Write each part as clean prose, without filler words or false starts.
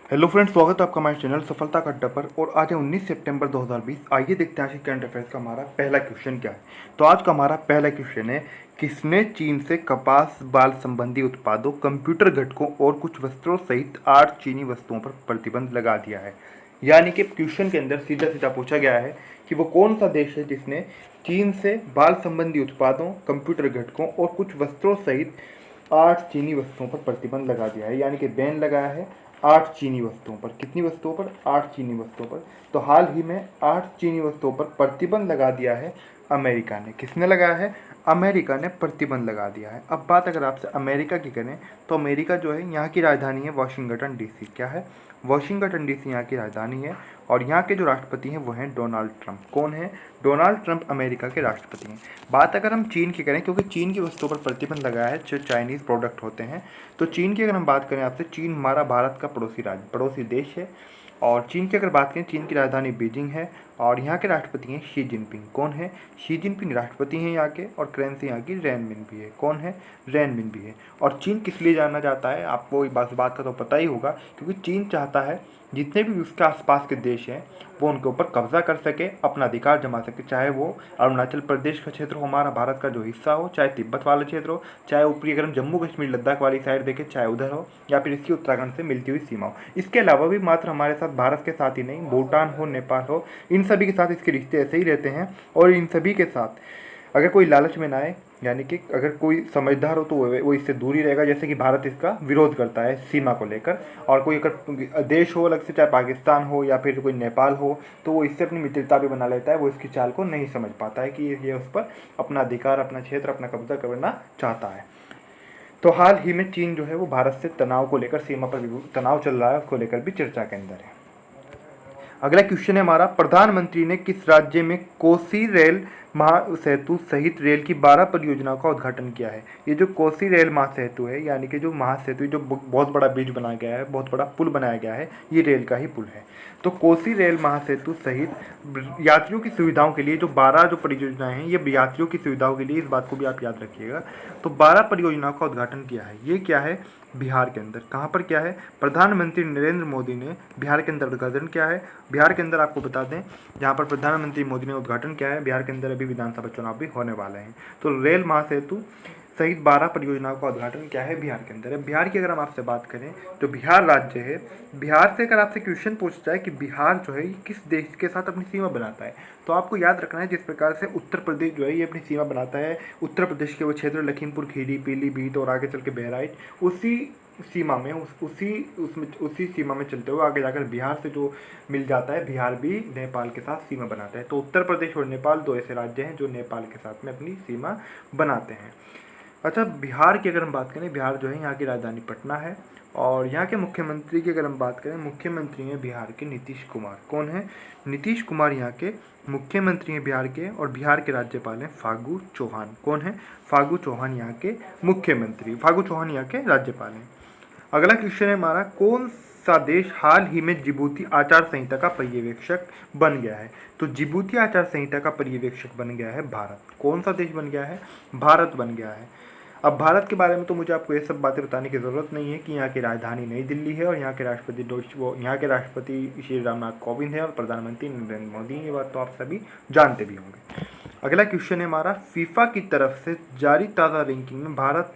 Hello friends, स्वागत है आपका हमारे चैनल सफलता का अड्डा पर। और आज है 19 सितंबर 2020। आइए देखते हैं आज के करंट अफेयर्स का हमारा पहला क्वेश्चन क्या है। तो आज का हमारा पहला क्वेश्चन है, किसने चीन से कपास बाल संबंधी उत्पादों, कंप्यूटर घटकों और कुछ वस्त्रों सहित 8 चीनी वस्तुओं पर प्रतिबंध लगा दिया है। यानी कि क्वेश्चन के अंदर सीधा सीधा पूछा गया है कि वो कौन सा देश है जिसने चीन से बाल संबंधी उत्पादों, कंप्यूटर घटकों और कुछ वस्त्रों सहित 8 चीनी वस्तुओं पर प्रतिबंध लगा दिया है। यानी कि बैन लगाया है 8 चीनी वस्तुओं पर। कितनी वस्तुओं पर? 8 चीनी वस्तुओं पर। तो हाल ही में 8 चीनी वस्तुओं पर प्रतिबंध लगा दिया है अमेरिका ने। किसने लगाया है? अमेरिका ने प्रतिबंध लगा दिया है। अब बात अगर आपसे अमेरिका की करें तो अमेरिका जो है, यहाँ की राजधानी है वाशिंगटन डीसी। क्या है? वाशिंगटन डीसी यहाँ की राजधानी है। और यहाँ के जो राष्ट्रपति हैं वो हैं डोनाल्ड ट्रंप। कौन है? डोनाल्ड ट्रंप अमेरिका के राष्ट्रपति हैं। बात अगर हम चीन की करें, क्योंकि चीन की वस्तुओं पर प्रतिबंध लगाया है जो चाइनीज़ प्रोडक्ट होते हैं, तो चीन की अगर हम बात करें आपसे, चीन हमारा भारत का पड़ोसी देश है। और चीन की अगर बात करें, चीन की राजधानी बीजिंग है। और यहाँ के राष्ट्रपति हैं शी जिनपिंग। कौन है? शी जिनपिंग राष्ट्रपति हैं यहाँ के। और करेंसी यहाँ की रेनमिन भी है। कौन है? रेनमिन भी है। और चीन किस लिए जाना जाता है, आपको इस बात का तो पता ही होगा, क्योंकि चीन चाहता है जितने भी उसके आसपास के देश हैं वो उनके ऊपर कब्जा कर सके, अपना अधिकार जमा सके। चाहे वो अरुणाचल प्रदेश का क्षेत्र हो, हमारा भारत का जो हिस्सा हो, चाहे तिब्बत वाला क्षेत्र हो, चाहे ऊपरी अगर हम जम्मू कश्मीर लद्दाख वाली साइड देखें, चाहे उधर हो, या फिर इसकी उत्तराखंड से मिलती हुई सीमा हो। इसके अलावा भी मात्र हमारे साथ भारत के साथ ही नहीं, भूटान हो, नेपाल हो, इन सभी के साथ इसके रिश्ते ऐसे ही रहते हैं। और इन सभी के साथ अगर कोई लालच में ना आए, यानी कि अगर कोई समझदार हो तो वो इससे दूर ही रहेगा। जैसे कि भारत इसका विरोध करता है सीमा को लेकर। और कोई अगर देश हो अलग से, चाहे पाकिस्तान हो या फिर कोई नेपाल हो, तो वो इससे अपनी मित्रता भी बना लेता है। वो इसकी चाल को नहीं समझ पाता है कि ये उस पर अपना अधिकार, अपना क्षेत्र, अपना कब्जा करना चाहता है। तो हाल ही में चीन जो है वो भारत से तनाव को लेकर, सीमा पर तनाव चल रहा है, उसको लेकर भी चर्चा के अंदर है। अगला क्वेश्चन है हमारा, प्रधानमंत्री ने किस राज्य में कोसी रेल महासेतु सहित रेल की 12 परियोजनाओं का उद्घाटन किया है। ये जो कोसी रेल महासेतु है, यानी कि जो महासेतु, जो बहुत बड़ा ब्रिज बनाया गया है, बहुत बड़ा पुल बनाया गया है, ये रेल का ही पुल है। तो कोसी रेल महासेतु सहित यात्रियों की सुविधाओं के लिए जो 12 जो परियोजनाएं हैं, ये यात्रियों की सुविधाओं के लिए, इस बात को भी आप याद रखिएगा। तो 12 परियोजनाओं का उद्घाटन किया है। ये क्या है? बिहार के अंदर। कहाँ पर क्या है? प्रधानमंत्री नरेंद्र मोदी ने बिहार के अंदर उद्घाटन किया है। बिहार के अंदर आपको बता दें, जहाँ पर प्रधानमंत्री मोदी ने उद्घाटन किया है, बिहार के अंदर अभी विधानसभा चुनाव भी होने वाले हैं। तो रेल महासेतु सहित 12 परियोजनाओं का उद्घाटन क्या है बिहार के अंदर है। बिहार की अगर हम आपसे बात करें, जो बिहार राज्य है, बिहार से अगर आपसे क्वेश्चन पूछता है कि बिहार जो है ये किस देश के साथ अपनी सीमा बनाता है, तो आपको याद रखना है जिस प्रकार से उत्तर प्रदेश जो है ये अपनी सीमा बनाता है, उत्तर प्रदेश के वो क्षेत्र लखीमपुर खीरी, पीलीभीत और आगे चल के बहराइच, उसी सीमा में उसी सीमा में चलते हुए आगे जाकर बिहार से जो मिल जाता है, बिहार भी नेपाल के साथ सीमा बनाता है। तो उत्तर प्रदेश और नेपाल दो ऐसे राज्य हैं जो नेपाल के साथ में अपनी सीमा बनाते हैं। अच्छा, बिहार की अगर हम बात करें, बिहार जो है यहाँ की राजधानी पटना है। और यहाँ के मुख्यमंत्री की अगर हम बात करें, मुख्यमंत्री हैं बिहार के नीतीश कुमार। कौन है? नीतीश कुमार यहाँ के मुख्यमंत्री हैं बिहार के। और बिहार के राज्यपाल हैं फागू चौहान। कौन है? फागू चौहान यहाँ के मुख्यमंत्री, फागू चौहान यहाँ के राज्यपाल हैं। अगला क्वेश्चन है हमारा, कौन सा देश हाल ही में जिबूती आचार संहिता का पर्यवेक्षक बन गया है। तो जिबूती आचार संहिता का पर्यवेक्षक बन गया है भारत। कौन सा देश बन गया है? भारत बन गया है। अब भारत के बारे में तो मुझे आपको ये सब बातें बताने की ज़रूरत नहीं है कि यहाँ की राजधानी नई दिल्ली है और यहाँ के राष्ट्रपति श्री रामनाथ कोविंद है और प्रधानमंत्री नरेंद्र मोदी। ये बात तो आप सभी जानते भी होंगे। अगला क्वेश्चन है हमारा, फीफा की तरफ से जारी ताज़ा रैंकिंग में भारत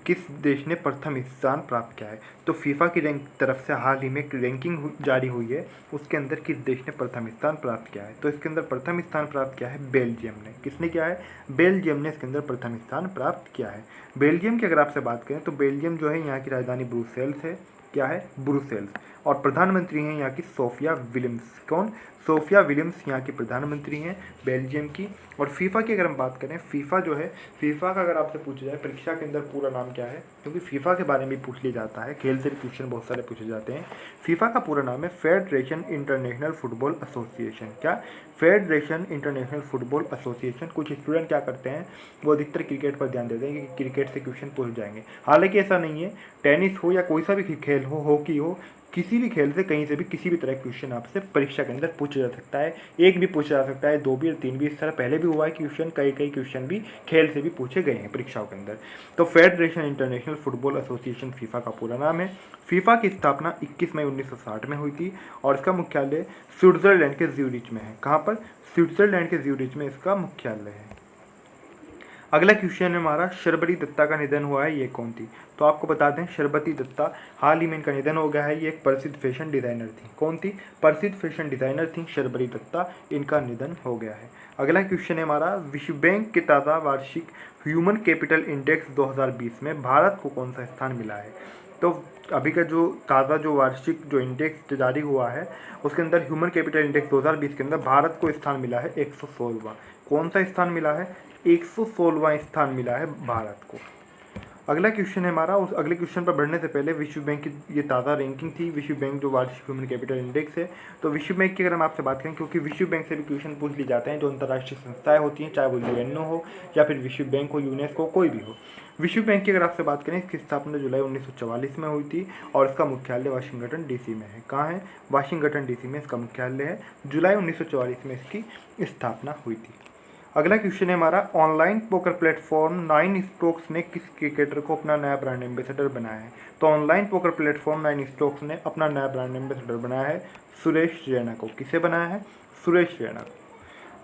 किस देश ने प्रथम स्थान प्राप्त किया है। तो फीफा की तरफ से हाल ही में एक रैंकिंग जारी हुई है, उसके अंदर किस देश ने प्रथम स्थान प्राप्त किया है। तो इसके अंदर प्रथम स्थान प्राप्त किया है बेल्जियम ने। किसने किया है? बेल्जियम ने इसके अंदर प्रथम स्थान प्राप्त किया है। बेल्जियम की अगर आपसे बात करें तो बेल्जियम जो है यहाँ की राजधानी ब्रुसेल्स है। क्या है? ब्रुसेल्स। और प्रधानमंत्री हैं यहाँ की सोफिया विलियम्स। कौन? सोफिया विलियम्स यहाँ की प्रधानमंत्री हैं बेल्जियम की। और फीफा की अगर हम बात करें, फीफा जो है, फीफा का अगर आपसे पूछा जाए परीक्षा के अंदर पूरा नाम क्या है, क्योंकि फीफा के बारे में पूछ लिया जाता है, खेल से भी क्वेश्चन बहुत सारे पूछे जाते हैं। फीफा का पूरा नाम है फेडरेशन इंटरनेशनल फुटबॉल एसोसिएशन। क्या? Federation international football association. कुछ स्टूडेंट क्या करते हैं, वो अधिकतर क्रिकेट पर ध्यान देते हैं कि क्रिकेट से क्वेश्चन पूछ जाएंगे। हालांकि ऐसा नहीं है, टेनिस हो या कोई सा भी खेल हो, हॉकी हो, किसी भी खेल से कहीं से भी किसी भी तरह का क्वेश्चन आपसे परीक्षा के अंदर पूछा जा सकता है। एक भी पूछा जा सकता है, दो भी और तीन भी, इस तरह पहले भी हुआ है क्वेश्चन, कई क्वेश्चन भी खेल से भी पूछे गए हैं परीक्षाओं के अंदर। तो federation international football association FIFA का पूरा नाम है। फीफा की स्थापना 21 मई 1960 में हुई थी और इसका मुख्यालय स्विट्जरलैंड के ज्यूरिच में है। कहाँ पर? स्विट्जरलैंड के ज्यूरिच में इसका मुख्यालय है। अगला क्वेश्चन है हमारा, शर्बरी दत्ता का निधन हुआ है, ये कौन थी? तो आपको बता दें, शर्बरी दत्ता हाल ही में इनका निधन हो गया है। ये एक प्रसिद्ध फैशन डिज़ाइनर थी। कौन थी? प्रसिद्ध फैशन डिज़ाइनर थी शर्बरी दत्ता, इनका निधन हो गया है। अगला क्वेश्चन है हमारा, विश्व बैंक के ताज़ा वार्षिक ह्यूमन कैपिटल इंडेक्स 2020 में भारत को कौन सा स्थान मिला है? तो अभी का जो ताज़ा जो वार्षिक जो इंडेक्स जारी हुआ है उसके अंदर ह्यूमन कैपिटल इंडेक्स 2020 के अंदर भारत को स्थान मिला है 116वां। कौन सा स्थान मिला है? 116वां स्थान मिला है भारत को। अगला क्वेश्चन है हमारा, उस अगले क्वेश्चन पर बढ़ने से पहले विश्व बैंक की ये ताज़ा रैंकिंग थी, विश्व बैंक जो वार्षिक ह्यूमन कैपिटल इंडेक्स है। तो विश्व बैंक की अगर हम आपसे बात करें, क्योंकि विश्व बैंक से भी क्वेश्चन पूछ लिए जाते हैं, जो अंतर्राष्ट्रीय संस्थाएं होती हैं, चाहे वो यूएनओ हो या फिर विश्व बैंक हो, यूनेस्को, कोई भी हो। विश्व बैंक की अगर आपसे बात करें, इसकी स्थापना जुलाई 1944 में हुई थी और इसका मुख्यालय वाशिंगटन डीसी में है। कहाँ है? वाशिंगटन डीसी में इसका मुख्यालय है। जुलाई 1944 में इसकी स्थापना हुई थी। अगला क्वेश्चन है हमारा, ऑनलाइन पोकर प्लेटफॉर्म 9 स्ट्रोक्स ने किस क्रिकेटर को अपना नया ब्रांड एम्बेसडर बनाया है? तो ऑनलाइन पोकर प्लेटफॉर्म 9 स्ट्रोक्स ने अपना नया ब्रांड एम्बेसडर बनाया है सुरेश रैना को। किसे बनाया है? सुरेश रैना को।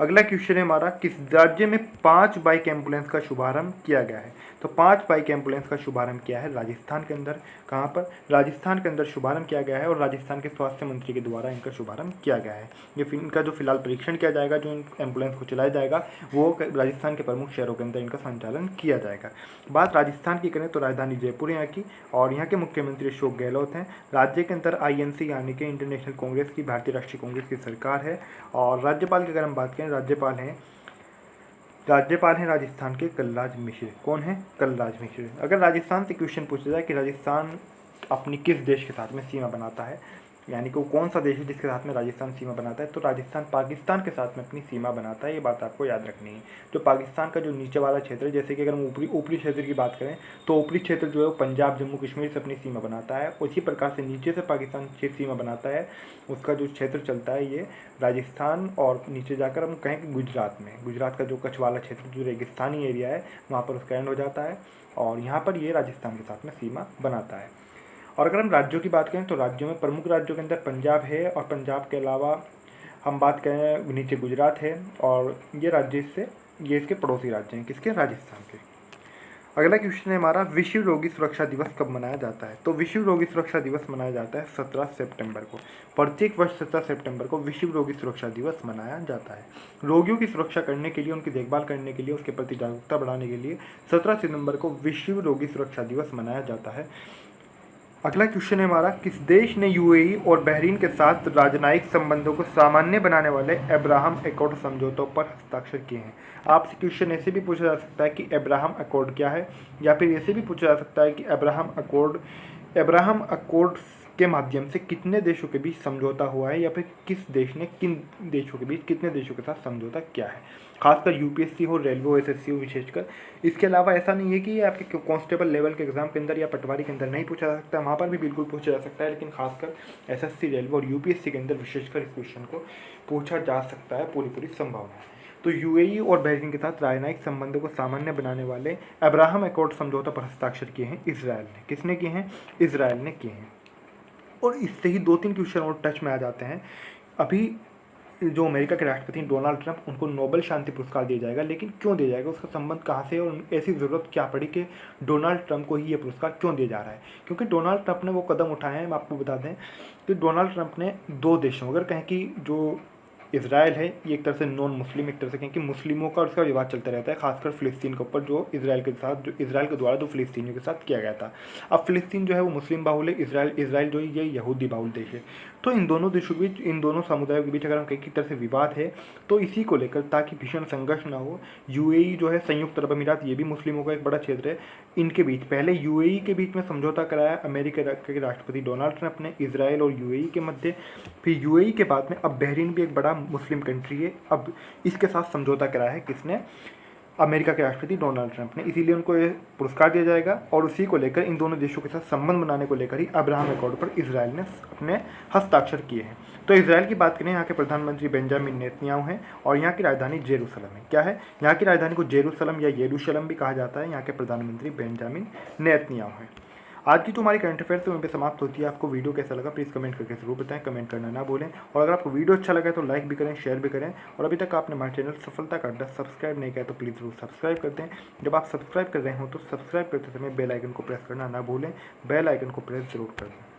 अगला क्वेश्चन है हमारा, किस राज्य में 5 बाइक एम्बुलेंस का शुभारंभ किया गया है? तो 5 बाइक एम्बुलेंस का शुभारंभ किया है राजस्थान के अंदर। कहाँ पर? राजस्थान के अंदर शुभारंभ किया गया है और राजस्थान के स्वास्थ्य मंत्री के द्वारा इनका शुभारंभ किया गया है। ये इनका जो फिलहाल परीक्षण किया जाएगा, जो इन एम्बुलेंस को चलाया जाएगा, वो राजस्थान के प्रमुख शहरों के अंदर इनका संचालन किया जाएगा। बात राजस्थान की करें तो राजधानी जयपुर यहाँ की, और यहाँ के मुख्यमंत्री अशोक गहलोत हैं। राज्य के अंदर INC यानी कि इंटरनेशनल कांग्रेस की, भारतीय राष्ट्रीय कांग्रेस की सरकार है। और राज्यपाल की अगर हम बात करें, राज्यपाल हैं राजस्थान के कलराज मिश्र। कौन है? कलराज मिश्र। अगर राजस्थान से क्वेश्चन पूछा जाए कि राजस्थान अपनी किस देश के साथ में सीमा बनाता है, यानी कि वो कौन सा देश है जिसके साथ में राजस्थान सीमा बनाता है, तो राजस्थान पाकिस्तान के साथ में अपनी सीमा बनाता है। ये बात आपको याद रखनी है। जो पाकिस्तान का जो नीचे वाला क्षेत्र है, जैसे कि अगर हम ऊपरी क्षेत्र की बात करें तो ऊपरी क्षेत्र जो है वो पंजाब, जम्मू कश्मीर से अपनी सीमा बनाता है। उसी प्रकार से नीचे से पाकिस्तान सीमा बनाता है, उसका जो क्षेत्र चलता है ये राजस्थान, और नीचे जाकर हम कहें कि गुजरात का जो कच्छ वाला क्षेत्र, जो रेगिस्तानी एरिया है, वहाँ पर उसका एंड हो जाता है और यहाँ पर ये राजस्थान के साथ में सीमा बनाता है। और अगर हम राज्यों की बात करें तो राज्यों में प्रमुख राज्यों के अंदर पंजाब है, और पंजाब के अलावा हम बात करें नीचे गुजरात है, और ये इसके पड़ोसी राज्य हैं, किसके? राजस्थान के। अगला क्वेश्चन है हमारा, विश्व रोगी सुरक्षा दिवस कब मनाया जाता है? तो विश्व रोगी सुरक्षा दिवस मनाया जाता है 17 सितंबर को। प्रत्येक वर्ष 17 सितंबर को विश्व रोगी सुरक्षा दिवस मनाया जाता है। रोगियों की सुरक्षा करने के लिए, उनकी देखभाल करने के लिए, उसके प्रति जागरूकता बढ़ाने के लिए 17 सितंबर को विश्व रोगी सुरक्षा दिवस मनाया जाता है। अगला क्वेश्चन है हमारा, किस देश ने UAE और बहरीन के साथ राजनयिक संबंधों को सामान्य बनाने वाले अब्राहम अकॉर्ड समझौतों पर हस्ताक्षर किए हैं? आपसे क्वेश्चन ऐसे भी पूछा जा सकता है कि अब्राहम अकॉर्ड क्या है, या फिर ऐसे भी पूछा जा सकता है कि अब्राहम अकॉर्ड के माध्यम से कितने देशों के बीच समझौता हुआ है, या फिर किस देश ने किन देशों के बीच कितने देशों के साथ समझौता किया है। खासकर UPSC हो, रेलवे हो, SSC हो विशेषकर। इसके अलावा ऐसा नहीं है कि ये आपके कांस्टेबल लेवल के एग्जाम के अंदर या पटवारी के अंदर नहीं पूछा जा सकता, वहाँ पर भी बिल्कुल पूछा जा सकता है, लेकिन खासकर SSC, रेलवे और UPSC के अंदर विशेषकर इस क्वेश्चन को पूछा जा सकता है, पूरी संभावना है। तो UAE और बहरीन के साथ राजनयिक संबंधों को सामान्य बनाने वाले अब्राहम अकॉर्ड समझौता पर हस्ताक्षर किए हैं इजराइल ने। किसने किए हैं? इजराइल ने किए हैं। और इससे ही 2-3 क्वेश्चन और टच में आ जाते हैं। अभी जो अमेरिका के राष्ट्रपति डोनाल्ड ट्रंप, उनको नोबेल शांति पुरस्कार दिया जाएगा, लेकिन क्यों दिया जाएगा, उसका संबंध कहाँ से, और ऐसी ज़रूरत क्या पड़ी कि डोनाल्ड ट्रंप को ही ये पुरस्कार क्यों दिया जा रहा है? क्योंकि डोनाल्ड ट्रंप ने वो कदम उठाए हैं। हम आपको बता दें कि डोनाल्ड ट्रंप ने 2 देशों, अगर कहें कि जो इजराइल है ये एक तरह से नॉन मुस्लिम, एक तरह से कहें कि मुस्लिमों का और इसका विवाद चलता रहता है, खासकर फ़िलिस्तीन के ऊपर, जो इजराइल के द्वारा जो फ़िलिस्तीनियों के साथ किया गया था। अब फ़िलिस्तीन जो है वो मुस्लिम बाहुल है, इजराइल जो है ये यहूदी बाहुल देश है। तो इन दोनों देशों के बीच, इन दोनों समुदायों के बीच अगर हम कहीं की तरह से विवाद है, तो इसी को लेकर, ताकि भीषण संघर्ष ना हो, UAE जो है, संयुक्त अरब अमीरात, ये भी मुस्लिमों का एक बड़ा क्षेत्र है, इनके बीच पहले UAE के बीच में समझौता कराया अमेरिका के राष्ट्रपति डोनाल्ड ट्रंप ने, इजराइल और UAE के मध्य। फिर UAE के बाद में अब बहरीन भी एक बड़ा मुस्लिम कंट्री है, अब इसके साथ समझौता कराया है किसने? अमेरिका के राष्ट्रपति डोनाल्ड ट्रंप ने, इसीलिए उनको ये पुरस्कार दिया जाएगा। और उसी को लेकर इन दोनों देशों के साथ संबंध बनाने को लेकर ही अब्राहम अकॉर्ड पर इसराइल ने अपने हस्ताक्षर किए हैं। तो इसराइल की बात करें, यहाँ के प्रधानमंत्री बेंजामिन नेतन्याहू हैं और यहाँ की राजधानी जेरूसलम है। क्या है, यहाँ की राजधानी को जेरूसलम या यरूशलम भी कहा जाता है। यहाँ के प्रधानमंत्री बेंजामिन नेतन्याहू हैं। आज की जो हमारी करंट अफेयर्स वहीं पे समाप्त होती है। आपको वीडियो कैसा लगा प्लीज़ कमेंट करके जरूर बताएं, कमेंट करना ना भूलें। और अगर आपको वीडियो अच्छा लगा तो लाइक भी करें, शेयर भी करें। और अभी तक आपने हमारे चैनल सफलता का अड्डा सब्सक्राइब नहीं किया तो प्लीज़ जरूर सब्सक्राइब कर दें। जब आप सब्सक्राइब कर रहे हो तो सब्सक्राइब करते समय बेल आइकन को प्रेस करना ना भूलें, बेल आइकन को प्रेस जरूर कर दें।